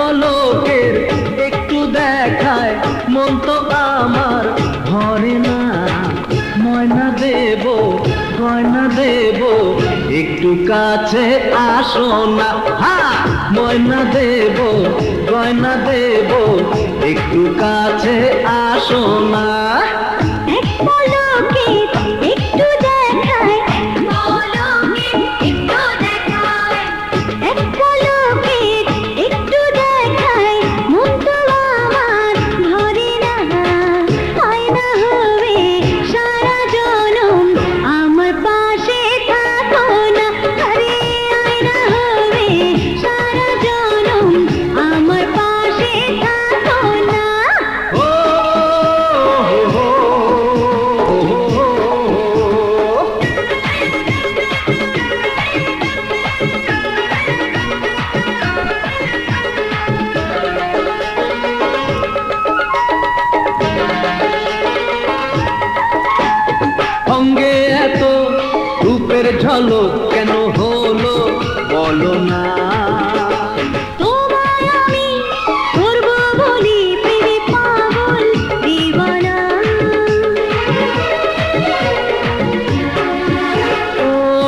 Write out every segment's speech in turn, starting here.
পলকের একটু দেখায় মন তো আমার ভরে না। ময়না দেব গয়না দেব একটু কাছে আসো না। হ্যাঁ, ময়না দেব গয়না দেব একটু কাছে আসো না। এক পলকে একটু দেখায়, পলকে একটু দেখায়, এক পলকে একটু দেখায় মন তো আমার ভরে না। আয়না হবে সারা জনম আমার পাশে থাকো না। আরে আয়না হবে সারা জনম আমার পাশে থাকো না। ও হো হো। অঙ্গে এত রূপের ঝলক কেন হলো বলো না। তোমায় আমি করব বলি প্রেমে পাগল দিওয়ানা।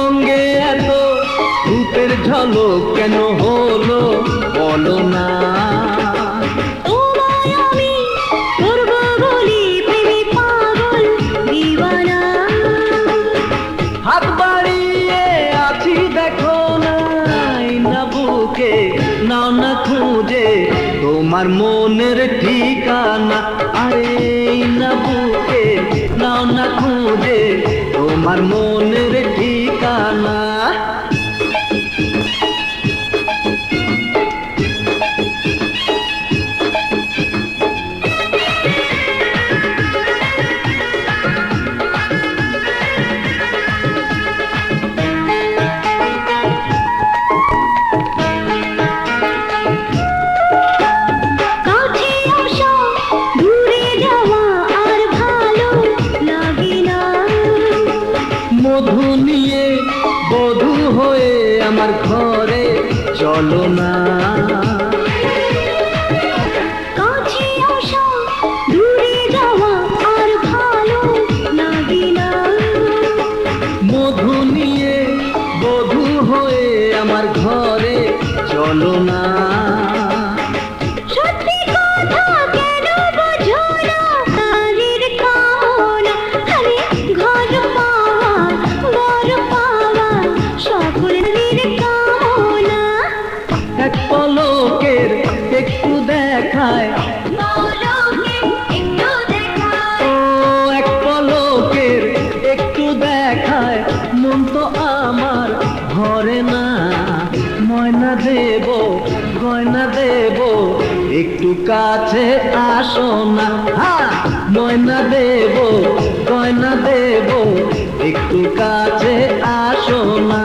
অঙ্গে এত রূপের ঝলক কেন হলো বলো না। তোমায় আমি করব বলি প্রেমে পাগল দিওয়ানা। হাত বাড়িয়ে আছি দেখো নাই না বুকে নাও না খুঁজে তোমার মনের ঠিকানা। আরে না বুকে নাও না খুঁজে তোমার মনের ঠিকানা। কাছে আসা দূরে যাওয়া আর ভালো লাগে না। মধু নিয়ে বধূ হয়ে আমার ঘরে চলো না। কাছে আসা দূরে যাওয়া আর ভালো লাগে না। মধু নিয়ে বধূ হয়ে আমার ঘরে চলো না। সত্যি কথা কেন বোঝো না, তাদের কামনা আরে ঘর পাওয়া বড় পাওয়া সকলের কামনা। এক পলকের একটু দেখায়, পলকে একটু দেখায়, ও এক পলকের একটু দেখায় মন তো আমার ভরে না। ময়না দেব গয়না দেব একটু কাছে আসো না। হ্যাঁ, ময়না দেব গয়না দেব একটু কাছে আসো না।